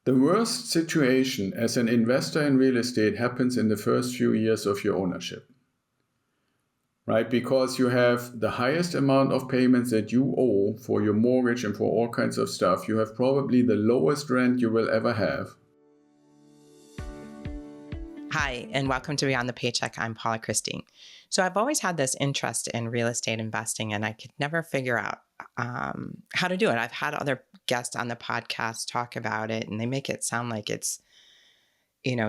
The worst situation as an investor in real estate happens in the first few years of your ownership, right? Because you have the highest amount of payments that you owe for your mortgage and for all kinds of stuff. You have probably the lowest rent you will ever have. Hi, and welcome to Beyond the Paycheck. I'm Paula Christine. So I've always had this interest in real estate investing, and I could never figure out how to do it. I've had other guests on the podcast talk about it, and they make it sound like it's,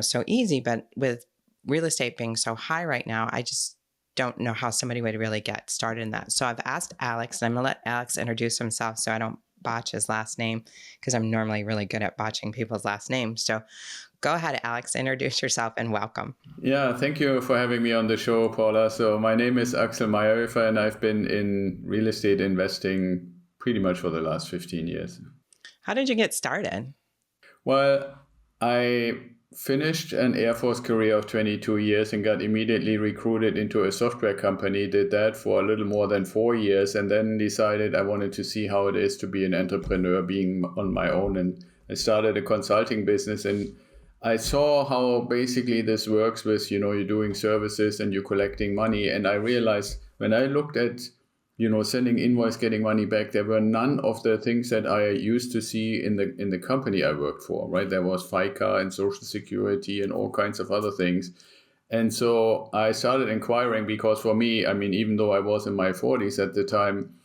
so easy. But with real estate being so high right now, I just don't know how somebody would really get started in that. So I've asked Alex, and I'm going to let Alex introduce himself so I don't botch his last name, because I'm normally really good at botching people's last names. So go ahead, Alex, introduce yourself and welcome. Yeah, thank you for having me on the show, Paula. So my name is Axel Meyerhoefer, and I've been in real estate investing pretty much for the last 15 years. How did you get started? Well, I finished an Air Force career of 22 years and got immediately recruited into a software company, did that for a little more than 4 years, and then decided I wanted to see how it is to be an entrepreneur being on my own. And I started a consulting business, and I saw how basically this works with, you're doing services and you're collecting money. And I realized when I looked at, sending invoice, getting money back, there were none of the things that I used to see in the company I worked for, right? There was FICA and Social Security and all kinds of other things. And so I started inquiring because for me, even though I was in my 40s at the time,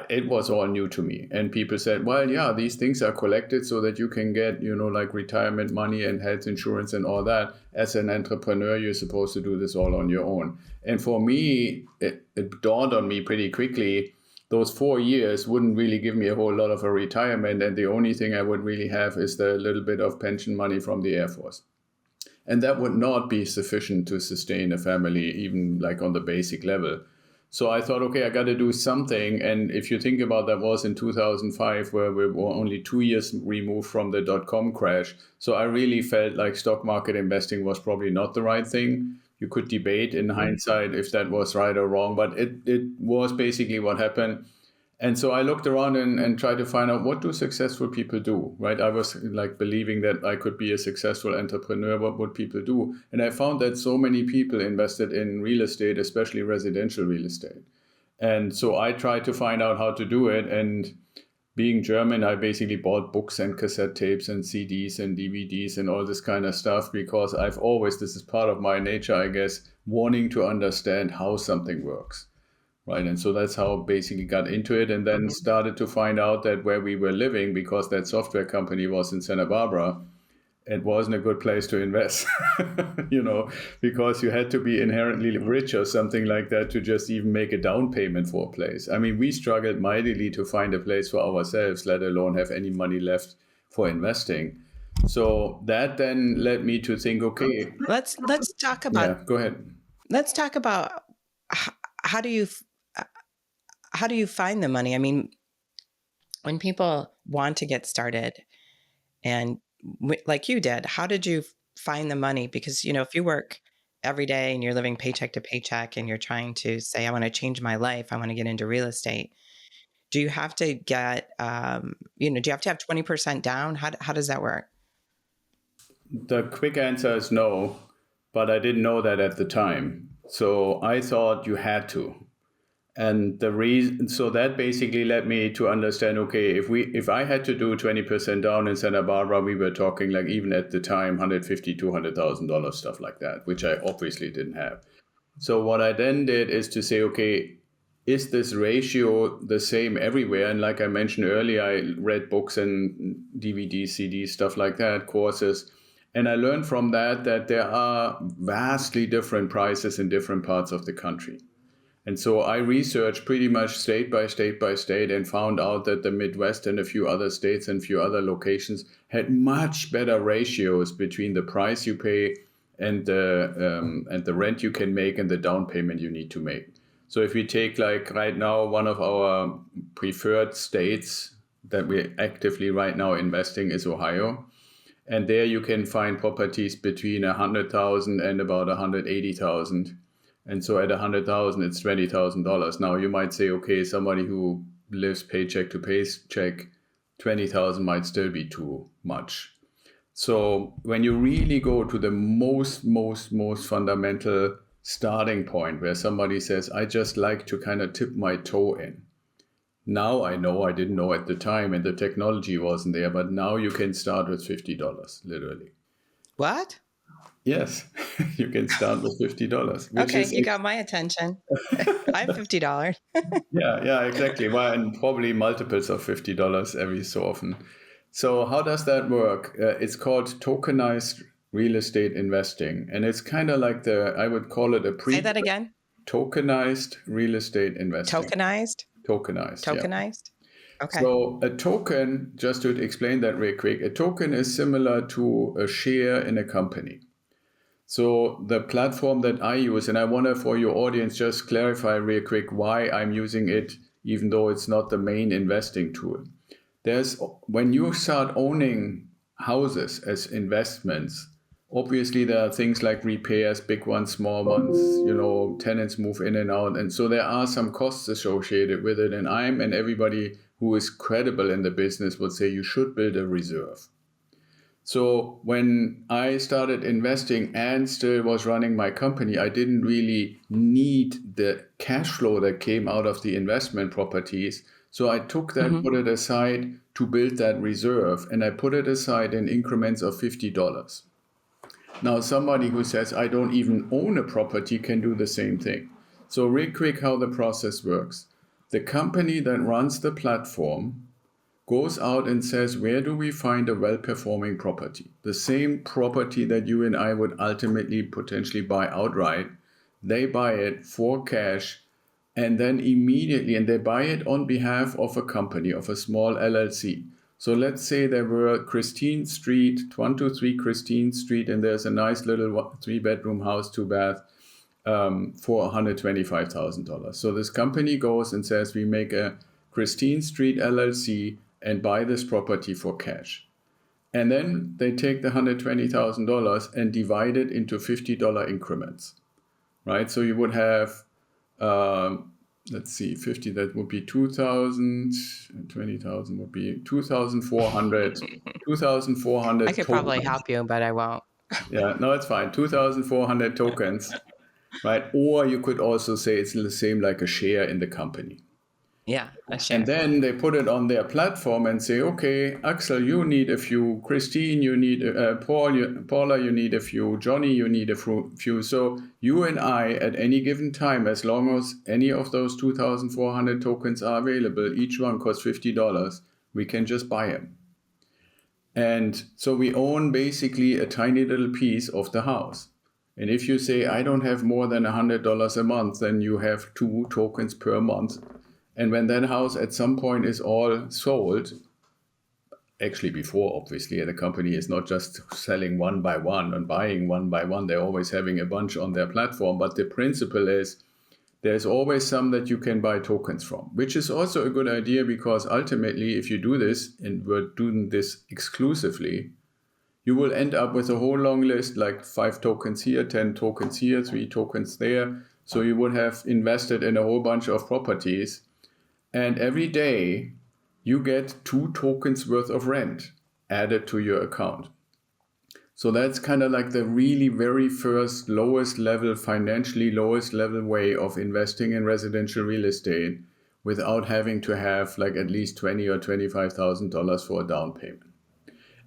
it was all new to me. And people said, well, yeah, these things are collected so that you can get, like retirement money and health insurance and all that. As an entrepreneur, you're supposed to do this all on your own. And for me, it dawned on me pretty quickly, those 4 years wouldn't really give me a whole lot of a retirement. And the only thing I would really have is the little bit of pension money from the Air Force. And that would not be sufficient to sustain a family, even like on the basic level. So I thought, okay, I got to do something. And if you think about that was in 2005, where we were only 2 years removed from the .com crash. So I really felt like stock market investing was probably not the right thing. You could debate in hindsight if that was right or wrong, but it was basically what happened. And so I looked around and tried to find out, what do successful people do, right? I was like believing that I could be a successful entrepreneur. What would people do? And I found that so many people invested in real estate, especially residential real estate. And so I tried to find out how to do it. And being German, I basically bought books and cassette tapes and CDs and DVDs and all this kind of stuff, because I've always, this is part of my nature, I guess, wanting to understand how something works. Right. And so that's how I basically got into it, and then started to find out that where we were living, because that software company was in Santa Barbara, it wasn't a good place to invest, because you had to be inherently rich or something like that to just even make a down payment for a place. We struggled mightily to find a place for ourselves, let alone have any money left for investing. So that then led me to think, okay, let's talk about. Yeah, go ahead. Let's talk about how do you find the money? When people want to get started, and like you did, how did you find the money? Because, if you work every day and you're living paycheck to paycheck and you're trying to say, I want to change my life, I want to get into real estate, do you have to get, do you have to have 20% down? How does that work? The quick answer is no, but I didn't know that at the time. So I thought you had to. And the reason, so that basically led me to understand, okay, if I had to do 20% down in Santa Barbara, we were talking like, even at the time, $150,000, $200,000, stuff like that, which I obviously didn't have. So what I then did is to say, okay, is this ratio the same everywhere? And like I mentioned earlier, I read books and DVDs, CDs, stuff like that, courses. And I learned from that there are vastly different prices in different parts of the country. And so I researched pretty much state by state by state and found out that the Midwest and a few other states and a few other locations had much better ratios between the price you pay and the rent you can make and the down payment you need to make. So if we take like right now, one of our preferred states that we're actively right now investing is Ohio. And there you can find properties between 100,000 and about 180,000. And so at 100,000, it's $20,000. Now you might say, okay, somebody who lives paycheck to paycheck, 20,000 might still be too much. So when you really go to the most fundamental starting point where somebody says, I just like to kind of tip my toe in. Now I know, I didn't know at the time and the technology wasn't there, but now you can start with $50, literally. What? Yes, you can start with $50, which Okay, is you got my attention. I have $50. yeah, exactly. Well, and probably multiples of $50 every so often. So how does that work? It's called tokenized real estate investing, and it's kind of like I would call it a Say that again. tokenized real estate investing. Tokenized? Tokenized, yeah. Tokenized? Okay. So a token, just to explain that real quick, a token is similar to a share in a company. So the platform that I use, and I want to, for your audience, just clarify real quick why I'm using it, even though it's not the main investing tool. When you start owning houses as investments, obviously there are things like repairs, big ones, small ones, tenants move in and out. And so there are some costs associated with it. And everybody who is credible in the business would say you should build a reserve. So when I started investing and still was running my company, I didn't really need the cash flow that came out of the investment properties. So I took that, put it aside to build that reserve, and I put it aside in increments of $50. Now, somebody who says, I don't even own a property can do the same thing. So real quick how the process works. The company that runs the platform goes out and says, where do we find a well-performing property? The same property that you and I would ultimately potentially buy outright. They buy it for cash, and then immediately, and they buy it on behalf of a company, of a small LLC. So let's say there were Christine Street, 123 Christine Street, and there's a nice little 3-bedroom house, 2-bath, for $125,000. So this company goes and says, we make a Christine Street LLC and buy this property for cash. And then they take the $120,000 and divide it into $50 increments, right? So you would have, let's see, 50, that would be 2,000, 20,000 would be 2,400, 2,400 I could probably help you, but I won't. Yeah, no, it's fine. 2,400 tokens, right? Or you could also say it's the same like a share in the company. Yeah, a share. And then they put it on their platform and say, okay, Axel, you need a few. Christine, you need Paula, you need a few. Johnny, you need a few. So you and I, at any given time, as long as any of those 2,400 tokens are available, each one costs $50, we can just buy them. And so we own basically a tiny little piece of the house. And if you say, I don't have more than $100 a month, then you have 2 tokens per month. And when that house at some point is all sold, actually before, obviously, the company is not just selling one by one and buying one by one. They're always having a bunch on their platform. But the principle is there's always some that you can buy tokens from, which is also a good idea because ultimately, if you do this, and we're doing this exclusively, you will end up with a whole long list, like 5 tokens here, 10 tokens here, 3 tokens there. So you would have invested in a whole bunch of properties. And every day you get 2 tokens worth of rent added to your account. So that's kind of like the really very first lowest level, financially lowest level way of investing in residential real estate without having to have like at least $20,000 or $25,000 for a down payment.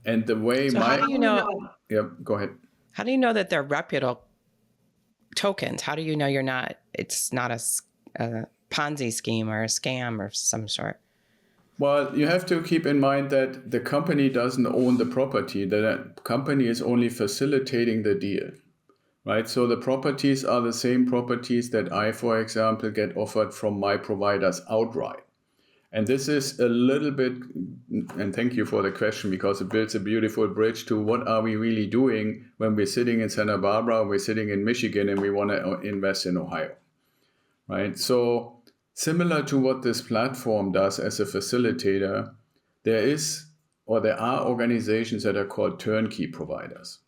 And the way how do you know? Yeah, go ahead. How do you know that they're reputable tokens? How do you know it's not a Ponzi scheme or a scam or some sort? Well, you have to keep in mind that the company doesn't own the property. The company is only facilitating the deal, right? So the properties are the same properties that I, for example, get offered from my providers outright. And this is a little bit, and thank you for the question, because it builds a beautiful bridge to what are we really doing when we're sitting in Santa Barbara, we're sitting in Michigan, and we want to invest in Ohio, right? So similar to what this platform does as a facilitator, there are organizations that are called turnkey providers.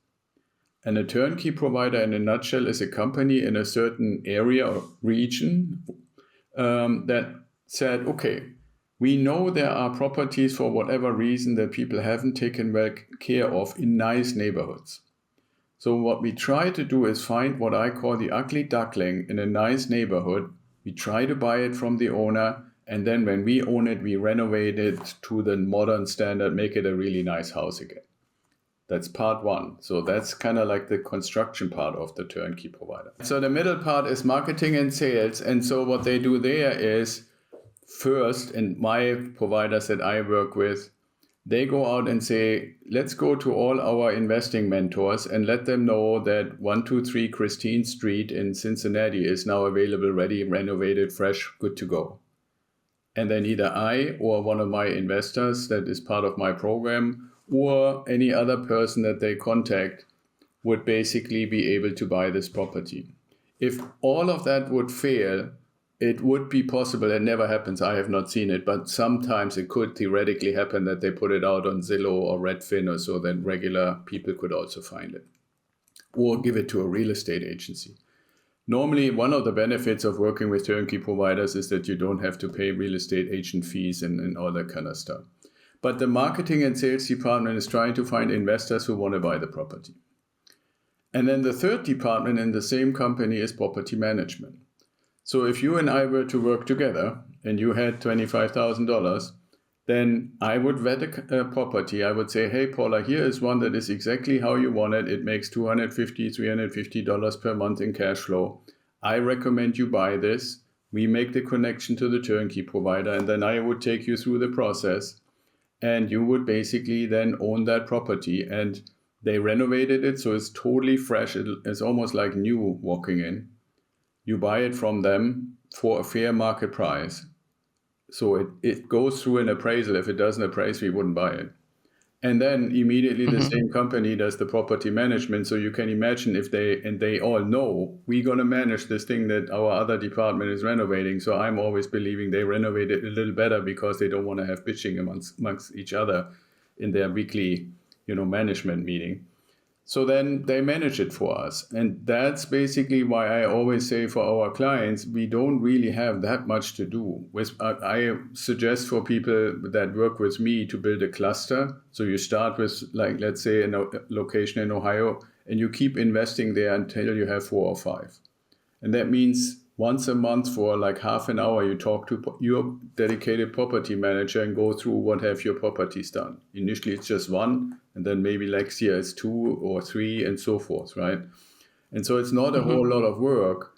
And a turnkey provider in a nutshell is a company in a certain area or region that said, okay, We know there are properties for whatever reason that people haven't taken well care of in nice neighborhoods. So what we try to do is find what I call the ugly duckling in a nice neighborhood. We try to buy it from the owner, and then when we own it, we renovate it to the modern standard, make it a really nice house again. That's part one. So that's kind of like the construction part of the turnkey provider. So the middle part is marketing and sales. And so what they do there is first, and my providers that I work with, they go out and say, let's go to all our investing mentors and let them know that 123 Christine Street in Cincinnati is now available, ready, renovated, fresh, good to go. And then either I or one of my investors that is part of my program or any other person that they contact would basically be able to buy this property. If all of that would fail, it would be possible. It never happens. I have not seen it, but sometimes it could theoretically happen that they put it out on Zillow or Redfin or so, then regular people could also find it or give it to a real estate agency. Normally, one of the benefits of working with turnkey providers is that you don't have to pay real estate agent fees and all that kind of stuff. But the marketing and sales department is trying to find investors who want to buy the property. And then the third department in the same company is property management. So if you and I were to work together and you had $25,000, then I would vet a property. I would say, hey, Paula, here is one that is exactly how you want it. It makes $250, $350 per month in cash flow. I recommend you buy this. We make the connection to the turnkey provider, and then I would take you through the process. And you would basically then own that property. And they renovated it, so it's totally fresh. It's almost like new walking in. You buy it from them for a fair market price. So it goes through an appraisal. If it doesn't appraise, we wouldn't buy it. And then immediately the same company does the property management. So you can imagine if they all know we're going to manage this thing that our other department is renovating. So I'm always believing they renovate it a little better because they don't want to have bitching amongst each other in their weekly, management meeting. So then they manage it for us. And that's basically why I always say for our clients, we don't really have that much to do. I suggest for people that work with me to build a cluster. So you start with, like, let's say a location in Ohio, and you keep investing there until you have 4 or 5. And that means once a month for like half an hour, you talk to your dedicated property manager and go through what have your properties done. Initially, it's just one, and then maybe next year it's 2 or 3 and so forth, right? And so it's not a whole lot of work.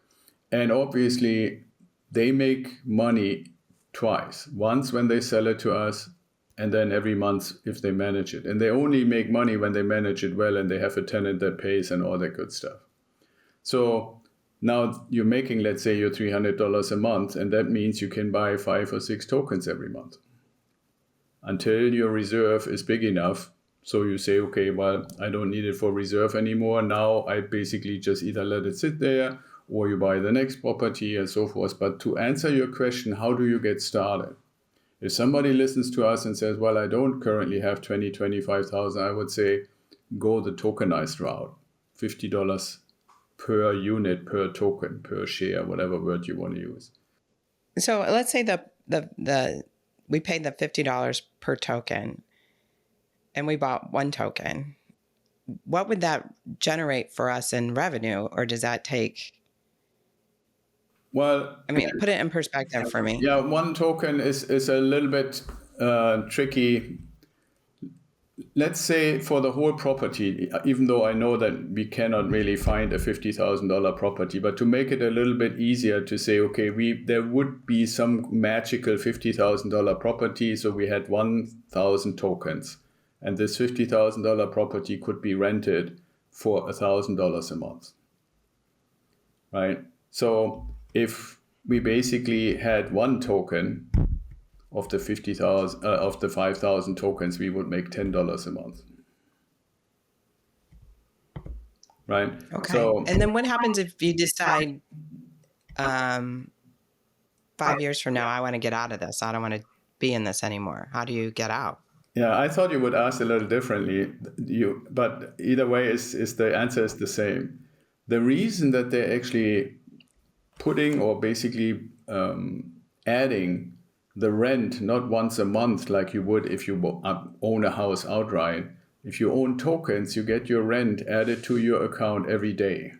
And obviously, they make money twice. Once when they sell it to us, and then every month if they manage it. And they only make money when they manage it well and they have a tenant that pays and all that good stuff. So now you're making, let's say, your $300 a month, and that means you can buy 5 or 6 tokens every month until your reserve is big enough. So you say, okay, well, I don't need it for reserve anymore. Now I basically just either let it sit there or you buy the next property and so forth. But to answer your question, how do you get started? If somebody listens to us and says, well, I don't currently have 20, 25,000, I would say go the tokenized route, $50 per unit, per token, per share, whatever word you want to use. So let's say we paid the $50 per token and we bought 1 token. What would that generate for us in revenue, or does that take? Well, I mean, put it in perspective for me. Yeah, 1 token is a little bit tricky. Let's say for the whole property, even though I know that we cannot really find a $50,000 property, but to make it a little bit easier to say, okay, there would be some magical $50,000 property. So we had 1,000 tokens, and this $50,000 property could be rented for $1,000 a month, right? So if we basically had 1 token of the 50,000 of the 5,000 tokens, we would make $10 a month, right? Okay. So, and then what happens if you decide 5 years from now, I want to get out of this, I don't want to be in this anymore? How do you get out? Yeah, I thought you would ask a little differently. But either way, is the answer is the same. The reason that they're actually putting or basically adding the rent not once a month like you would if you own a house outright. If you own tokens, you get your rent added to your account every day.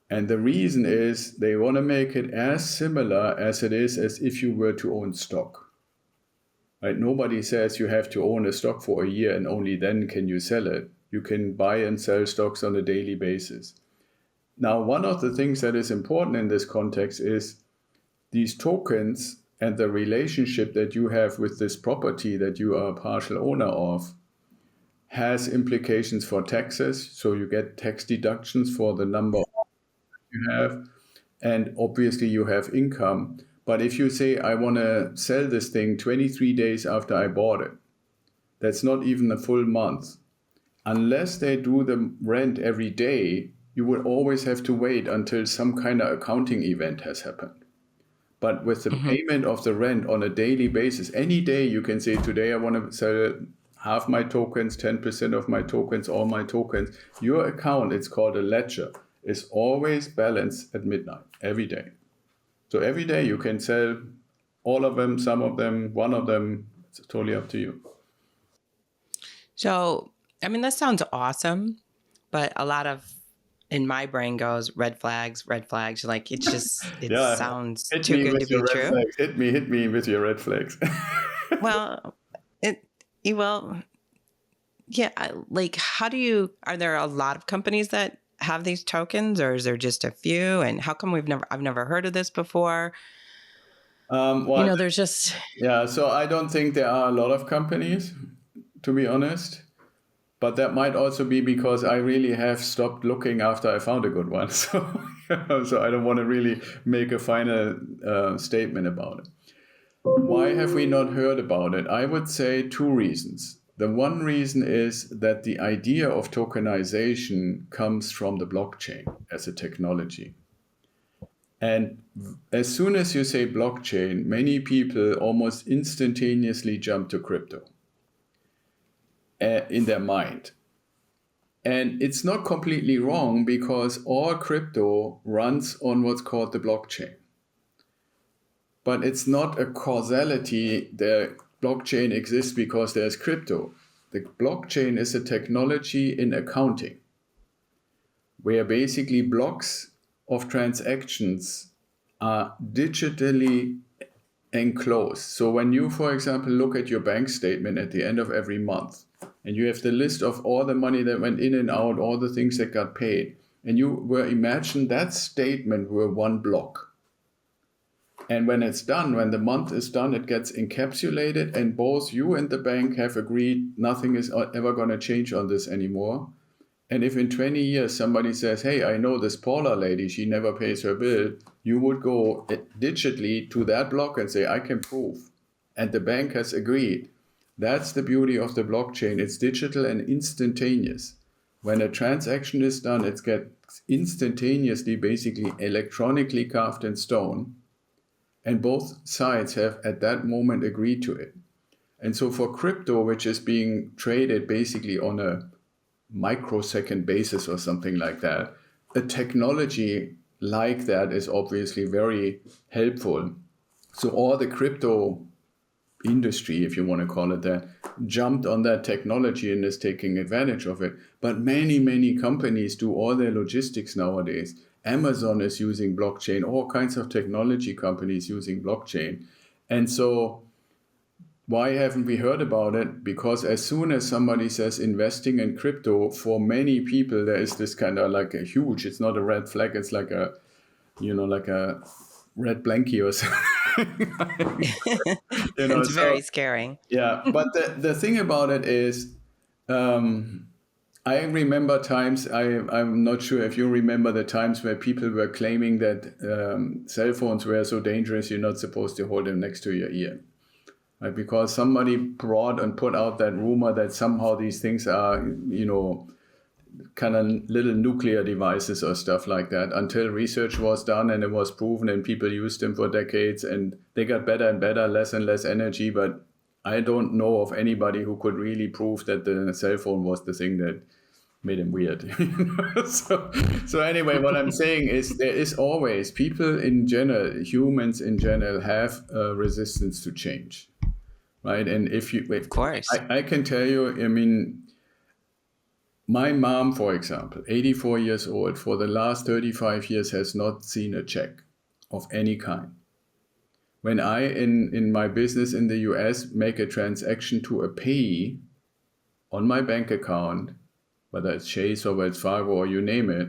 And the reason is they want to make it as similar as it is as if you were to own stock. Right? Nobody says you have to own a stock for a year and only then can you sell it. You can buy and sell stocks on a daily basis. Now, one of the things that is important in this context is these tokens and the relationship that you have with this property that you are a partial owner of has implications for taxes. So you get tax deductions for the number you have, and obviously you have income. But if you say, I want to sell this thing 23 days after I bought it, that's not even a full month. Unless they do the rent every day, you will always have to wait until some kind of accounting event has happened. But with the payment of the rent on a daily basis, any day you can say, today I want to sell half my tokens, 10% of my tokens, all my tokens. Your account, it's called a ledger, is always balanced at midnight, every day. So every day you can sell all of them, some of them, one of them. It's totally up to you. So, I mean, that sounds awesome, but a lot of in my brain goes red flags. Like it sounds too good to be true. Flags. Hit me with your red flags. Well, yeah. Like, are there a lot of companies that have these tokens, or is there just a few? And how come I've never heard of this before? Well, there's just... Yeah, so I don't think there are a lot of companies, to be honest. But that might also be because I really have stopped looking after I found a good one. So, so I don't want to really make a final statement about it. Why have we not heard about it? I would say two reasons. The one reason is that the idea of tokenization comes from the blockchain as a technology. And as soon as you say blockchain, many people almost instantaneously jump to crypto in their mind. And it's not completely wrong because all crypto runs on what's called the blockchain. But it's not a causality. The blockchain exists because there's crypto. The blockchain is a technology in accounting where basically blocks of transactions are digitally enclosed. So when you, for example, look at your bank statement at the end of every month, and you have the list of all the money that went in and out, all the things that got paid, and you imagine that statement were one block. And when it's done, when the month is done, it gets encapsulated, and both you and the bank have agreed nothing is ever going to change on this anymore. And if in 20 years somebody says, hey, I know this Paula lady, she never pays her bill, you would go digitally to that block and say, I can prove. And the bank has agreed. That's the beauty of the blockchain. It's digital and instantaneous. When a transaction is done, it gets instantaneously, basically electronically carved in stone. And both sides have at that moment agreed to it. And so for crypto, which is being traded basically on a microsecond basis or something like that, a technology like that is obviously very helpful. So all the crypto industry, if you want to call it that, jumped on that technology and is taking advantage of it. But many companies do all their logistics nowadays. Amazon is using blockchain, all kinds of technology companies using blockchain. And so why haven't we heard about it? Because as soon as somebody says investing in crypto, for many people, there is this kind of like a huge, it's not a red flag, it's like a, like a red blankie or something. It's very scary. Yeah, but the thing about it is, I remember times, I'm not sure if you remember the times where people were claiming that cell phones were so dangerous you're not supposed to hold them next to your ear. Right? Because somebody brought and put out that rumor that somehow these things are, kind of little nuclear devices or stuff like that, until research was done and it was proven and people used them for decades and they got better and better, less and less energy. But I don't know of anybody who could really prove that the cell phone was the thing that made him weird. So anyway, what I'm saying is there is always people in general, humans in general, have a resistance to change, right? And Of course. I can tell you, I mean, my mom, for example, 84 years old, for the last 35 years has not seen a check of any kind. When I, in my business in the US, make a transaction to a payee on my bank account, whether it's Chase or Wells Fargo or you name it,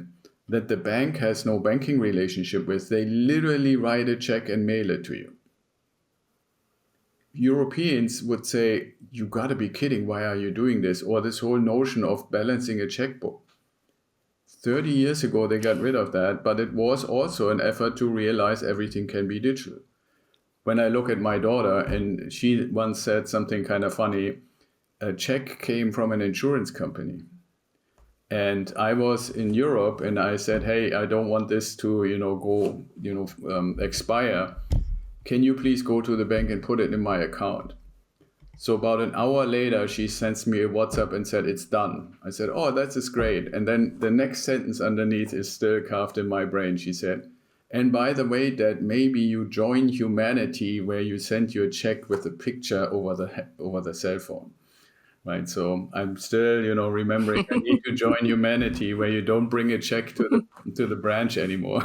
that the bank has no banking relationship with, they literally write a check and mail it to you. Europeans would say, you gotta be kidding, why are you doing this? Or this whole notion of balancing a checkbook. 30 years ago, they got rid of that, but it was also an effort to realize everything can be digital. When I look at my daughter, and she once said something kind of funny, a check came from an insurance company. And I was in Europe and I said, hey, I don't want this to, expire. Can you please go to the bank and put it in my account? So about an hour later, she sends me a WhatsApp and said, it's done. I said, oh, that is great. And then the next sentence underneath is still carved in my brain. She said, and by the way, Dad, maybe you join humanity where you send your check with a picture over the cell phone. Right. So I'm still, remembering I need to join humanity where you don't bring a check to the branch anymore.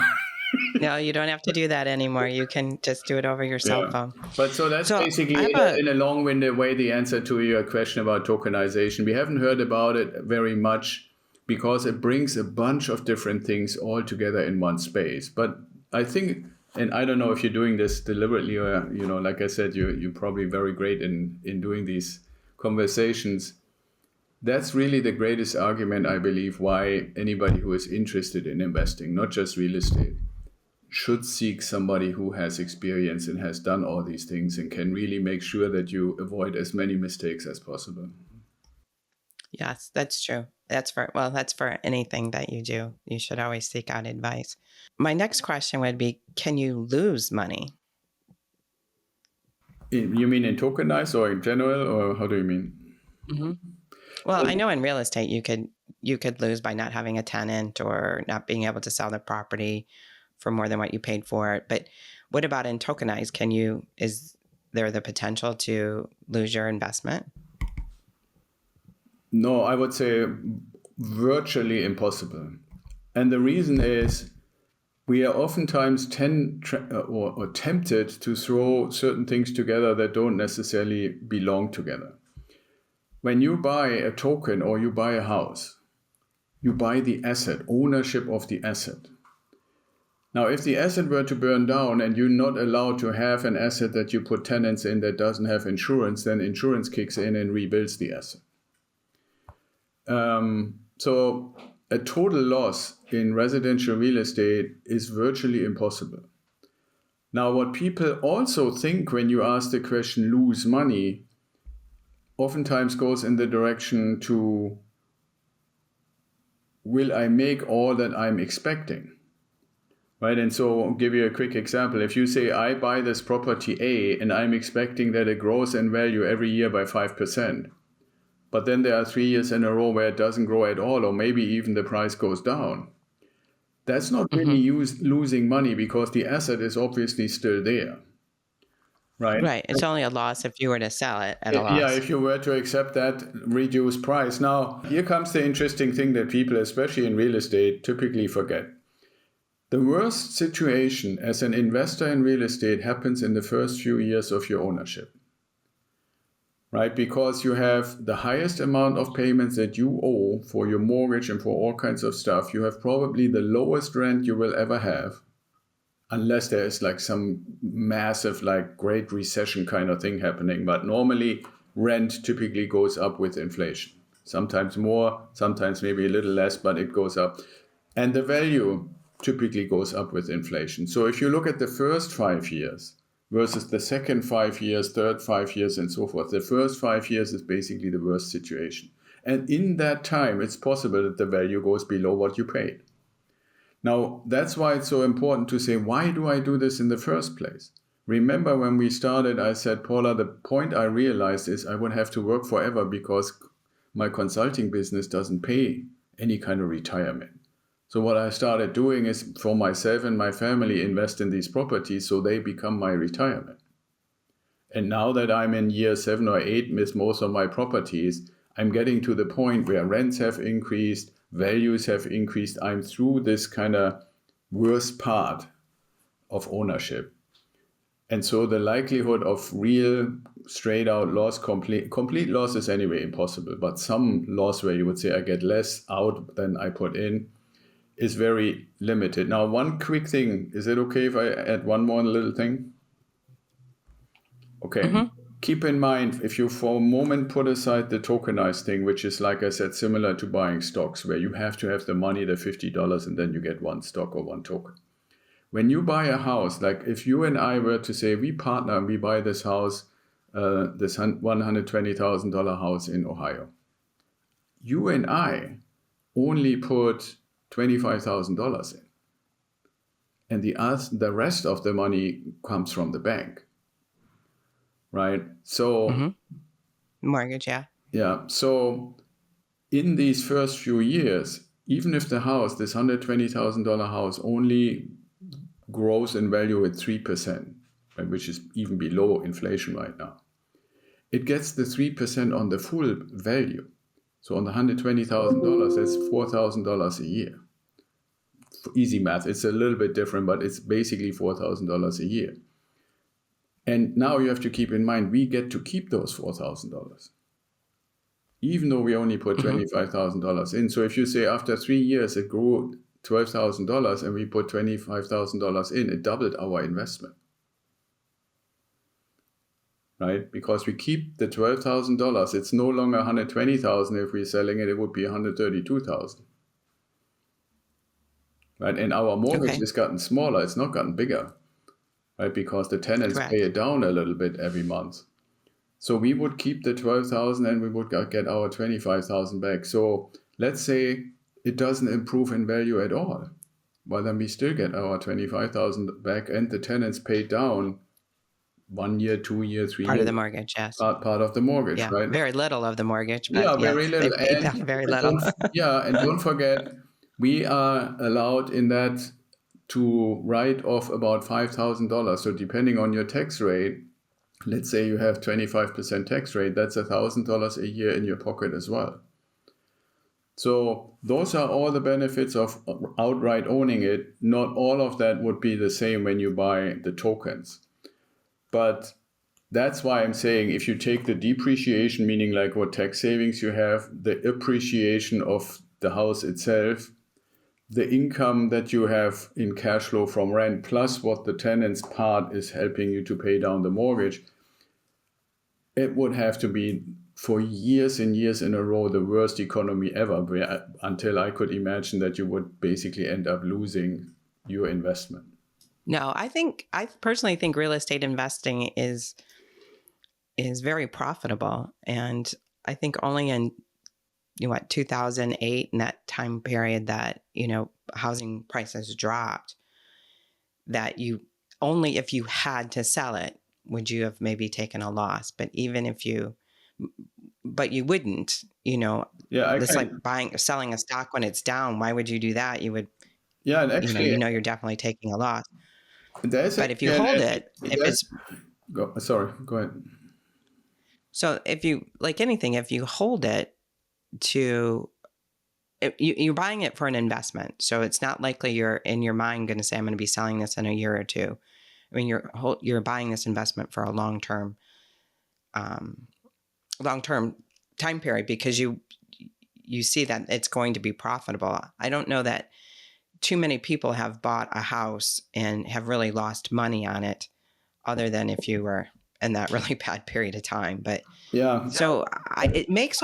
No, you don't have to do that anymore. You can just do it over your cell phone. But so that's basically, in a long-winded way, the answer to your question about tokenization. We haven't heard about it very much because it brings a bunch of different things all together in one space. But I think, and I don't know if you're doing this deliberately or, like I said, you're probably very great in doing these conversations. That's really the greatest argument, I believe, why anybody who is interested in investing, not just real estate, should seek somebody who has experience and has done all these things and can really make sure that you avoid as many mistakes as possible. Yes, that's true. That's for anything that you do. You should always seek out advice. My next question would be, can you lose money? You mean in tokenized or in general, or how do you mean? Mm-hmm. Well, I know in real estate you could lose by not having a tenant or not being able to sell the property for more than what you paid for it. But what about in tokenized? Is there the potential to lose your investment? No, I would say virtually impossible. And the reason is we are oftentimes tempted to throw certain things together that don't necessarily belong together. When you buy a token or you buy a house, you buy the asset, ownership of the asset. Now, if the asset were to burn down and you're not allowed to have an asset that you put tenants in that doesn't have insurance, then insurance kicks in and rebuilds the asset. So a total loss in residential real estate is virtually impossible. Now, what people also think when you ask the question, lose money, oftentimes goes in the direction to, will I make all that I'm expecting? Right, and so I'll give you a quick example. If you say, I buy this property A and I'm expecting that it grows in value every year by 5%, but then there are 3 years in a row where it doesn't grow at all, or maybe even the price goes down, that's not really losing money because the asset is obviously still there. Right. It's only a loss if you were to sell it at a loss. Yeah, if you were to accept that reduced price. Now, here comes the interesting thing that people, especially in real estate, typically forget. The worst situation as an investor in real estate happens in the first few years of your ownership, right? Because you have the highest amount of payments that you owe for your mortgage and for all kinds of stuff. You have probably the lowest rent you will ever have, unless there is like some massive like Great Recession kind of thing happening. But normally rent typically goes up with inflation. Sometimes more, sometimes maybe a little less, but it goes up. And the value typically goes up with inflation. So if you look at the first 5 years versus the second 5 years, third 5 years, and so forth, the first 5 years is basically the worst situation. And in that time, it's possible that the value goes below what you paid. Now, that's why it's so important to say, why do I do this in the first place? Remember when we started, I said, Paula, the point I realized is I would have to work forever because my consulting business doesn't pay any kind of retirement. So what I started doing is for myself and my family invest in these properties so they become my retirement. And now that I'm in year 7 or 8 with most of my properties, I'm getting to the point where rents have increased, values have increased. I'm through this kind of worst part of ownership. And so the likelihood of real straight out loss, complete loss is anyway impossible, but some loss where you would say I get less out than I put in is very limited. Now, one quick thing, is it okay if I add one more little thing? Okay. Mm-hmm. Keep in mind, if you for a moment put aside the tokenized thing, which is, like I said, similar to buying stocks, where you have to have the money, the $50, and then you get one stock or one token. When you buy a house, like if you and I were to say we partner and we buy this house, this $120,000 house in Ohio, you and I only put $25,000 in. And the rest of the money comes from the bank. Right? So mortgage, yeah. Yeah. So in these first few years, even if the house, this $120,000 house, only grows in value at 3%, right, which is even below inflation right now, it gets the 3% on the full value. So on the $120,000, that's $4,000 a year. Easy math. It's a little bit different, but it's basically $4,000 a year. And now you have to keep in mind, we get to keep those $4,000, even though we only put $25,000 in. So if you say after 3 years it grew $12,000 and we put $25,000 in, it doubled our investment, right? Because we keep the $12,000. It's no longer $120,000. If we're selling it, it would be $132,000, right? And our mortgage has gotten smaller. It's not gotten bigger, right? Because the tenants pay it down a little bit every month. So we would keep the 12,000 and we would get our 25,000 back. So let's say it doesn't improve in value at all. Well, then we still get our 25,000 back and the tenants pay down 1 year, 2 years, 3 years. Part of the mortgage, yes. Part of the mortgage, right? Very little of the mortgage. But yeah, very little. They pay down very little. And don't forget, we are allowed in that to write off about $5,000. So depending on your tax rate, let's say you have 25% tax rate, that's $1,000 a year in your pocket as well. So those are all the benefits of outright owning it. Not all of that would be the same when you buy the tokens. But that's why I'm saying if you take the depreciation, meaning like what tax savings you have, the appreciation of the house itself, the income that you have in cash flow from rent, plus what the tenant's part is helping you to pay down the mortgage, it would have to be for years and years in a row the worst economy ever, until I could imagine that you would basically end up losing your investment. No, I personally think real estate investing is very profitable. And I think only in 2008, in that time period that, housing prices dropped, that you only if you had to sell it, would you have maybe taken a loss. But even if you wouldn't, it's like selling a stock when it's down. Why would you do that? You would, and actually, you're definitely taking a loss. But if you hold it, go ahead. So if you, like anything, if you hold it you're buying it for an investment. So it's not likely you're in your mind going to say, I'm going to be selling this in a year or two. I mean, you're buying this investment for a long-term time period because you see that it's going to be profitable. I don't know that too many people have bought a house and have really lost money on it, other than if you were in that really bad period of time. But so it makes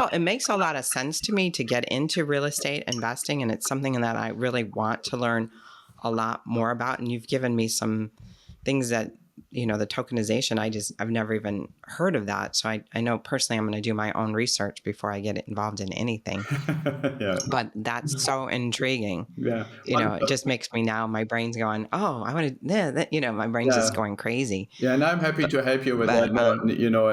a lot of sense to me to get into real estate investing, and it's something that I really want to learn a lot more about. And you've given me some things that, the tokenization, I've never even heard of that. So I know personally I'm going to do my own research before I get involved in anything. But that's so intriguing. It just makes me now, my brain's going, oh, I want to, my brain's just going crazy. And I'm happy to help you with that.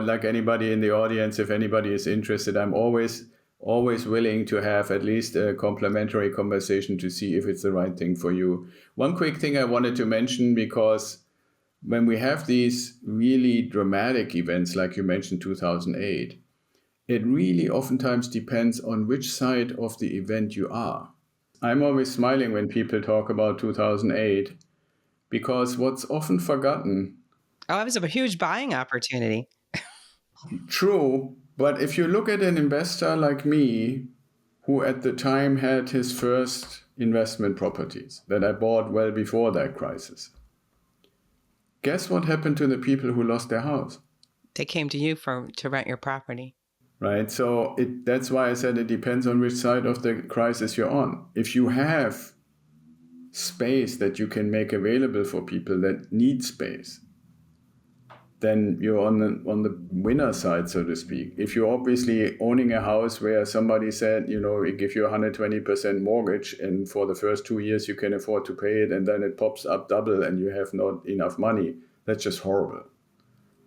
Like anybody in the audience, if anybody is interested, I'm always always willing to have at least a complimentary conversation to see if it's the right thing for you. One quick thing I wanted to mention, because when we have these really dramatic events, like you mentioned 2008, it really oftentimes depends on which side of the event you are. I'm always smiling when people talk about 2008, because what's often forgotten. Oh, it was a huge buying opportunity. True, but if you look at an investor like me, who at the time had his first investment properties that I bought well before that crisis, guess what happened to the people who lost their house? They came to you to rent your property. Right, so that's why I said it depends on which side of the crisis you're on. If you have space that you can make available for people that need space, then you're on the winner side, so to speak. If you're obviously owning a house where somebody said, we give you 120% mortgage, and for the first 2 years you can afford to pay it, and then it pops up double and you have not enough money, that's just horrible.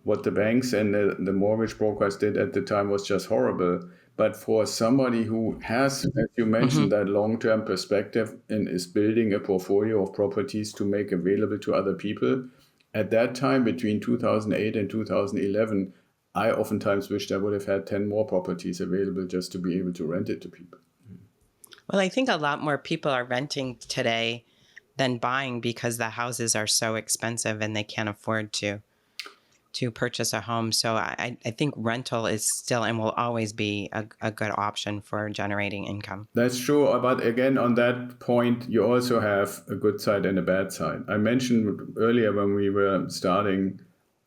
What the banks and the mortgage brokers did at the time was just horrible. But for somebody who has, as you mentioned, that long-term perspective and is building a portfolio of properties to make available to other people, at that time, between 2008 and 2011, I oftentimes wished I would have had 10 more properties available just to be able to rent it to people. Well, I think a lot more people are renting today than buying because the houses are so expensive and they can't afford to purchase a home. So I think rental is still and will always be a good option for generating income. That's true. But again, on that point, you also have a good side and a bad side. I mentioned earlier when we were starting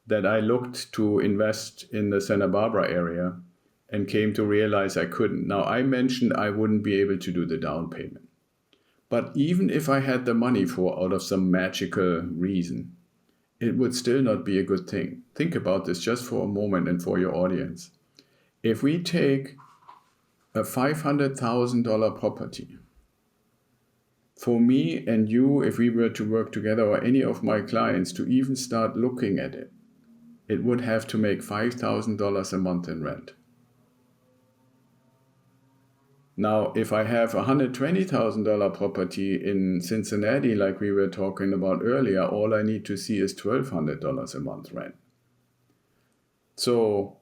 that I looked to invest in the Santa Barbara area and came to realize I couldn't. Now, I mentioned I wouldn't be able to do the down payment. But even if I had the money out of some magical reason, it would still not be a good thing. Think about this just for a moment and for your audience. If we take a $500,000 property, for me and you, if we were to work together, or any of my clients, to even start looking at it, it would have to make $5,000 a month in rent. Now, if I have a $120,000 property in Cincinnati, like we were talking about earlier, all I need to see is $1,200 a month rent. So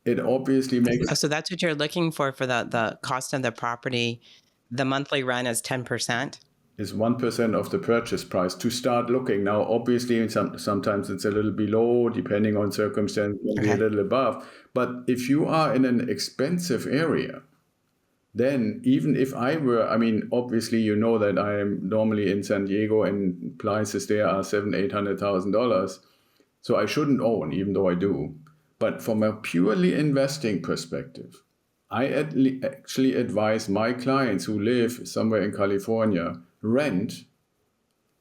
it obviously makes... So that's what you're looking for the cost of the property. The monthly rent is 10%? Is 1% of the purchase price to start looking. Now, obviously, sometimes it's a little below, depending on circumstance, maybe a little above. But if you are in an expensive area, then even if I were, obviously, you know that I am normally in San Diego and prices there are $700,000-$800,000. So I shouldn't own, even though I do. But from a purely investing perspective, I actually advise my clients who live somewhere in California, rent,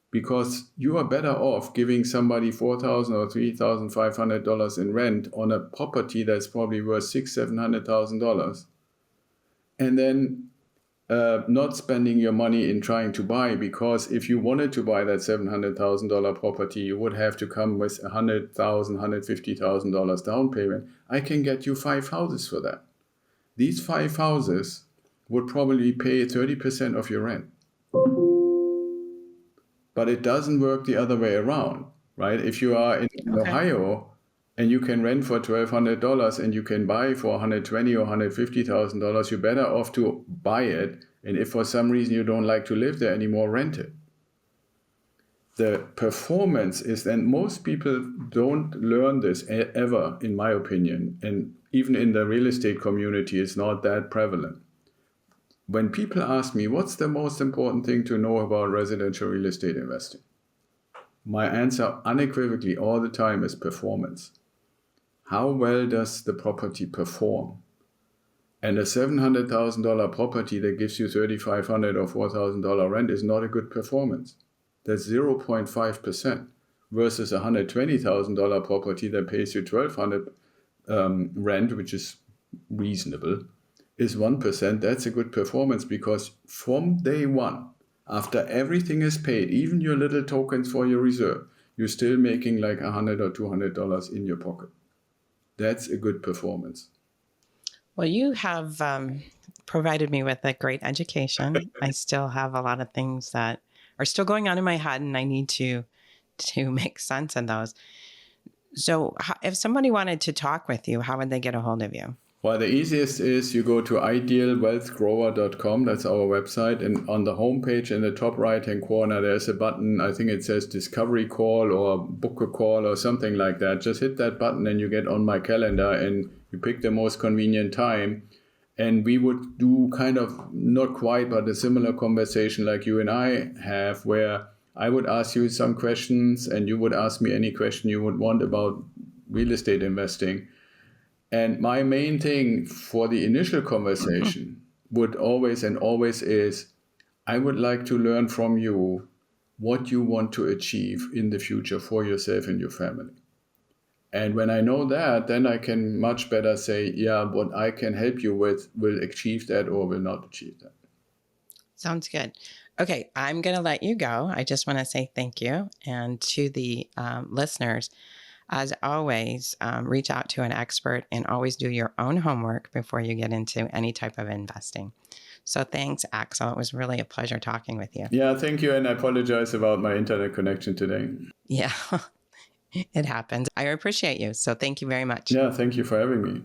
because you are better off giving somebody $4,000 or $3,500 in rent on a property that's probably worth $600,000-$700,000. And then not spending your money in trying to buy, because if you wanted to buy that $700,000 property, you would have to come with $100,000, $150,000 down payment. I can get you 5 houses for that. These 5 houses would probably pay 30% of your rent. But it doesn't work the other way around, right? If you are in Ohio and you can rent for $1,200 and you can buy for $120,000 or $150,000, you're better off to buy it. And if for some reason you don't like to live there anymore, rent it. The performance is, and most people don't learn this ever, in my opinion, and even in the real estate community, it's not that prevalent. When people ask me, what's the most important thing to know about residential real estate investing? My answer unequivocally all the time is performance. How well does the property perform? And a $700,000 property that gives you $3,500 or $4,000 rent is not a good performance. That's 0.5% versus a $120,000 property that pays you $1,200 rent, which is reasonable, is 1%. That's a good performance, because from day one, after everything is paid, even your little tokens for your reserve, you're still making like $100 or $200 in your pocket. That's a good performance. Well, you have provided me with a great education. I still have a lot of things that are still going on in my head, and I need to make sense of those. So, if somebody wanted to talk with you, how would they get a hold of you? Well, the easiest is you go to idealwealthgrower.com. That's our website. And on the homepage in the top right-hand corner, there's a button. I think it says Discovery Call or Book a Call or something like that. Just hit that button and you get on my calendar and you pick the most convenient time. And we would do kind of, not quite, but a similar conversation like you and I have, where I would ask you some questions and you would ask me any question you would want about real estate investing. And my main thing for the initial conversation would always is, I would like to learn from you what you want to achieve in the future for yourself and your family. And when I know that, then I can much better say, yeah, what I can help you with will achieve that or will not achieve that. Sounds good. Okay, I'm going to let you go. I just want to say thank you. And to the listeners, as always, reach out to an expert and always do your own homework before you get into any type of investing. So thanks, Axel. It was really a pleasure talking with you. Yeah, thank you. And I apologize about my internet connection today. Yeah, it happens. I appreciate you. So thank you very much. Yeah, thank you for having me.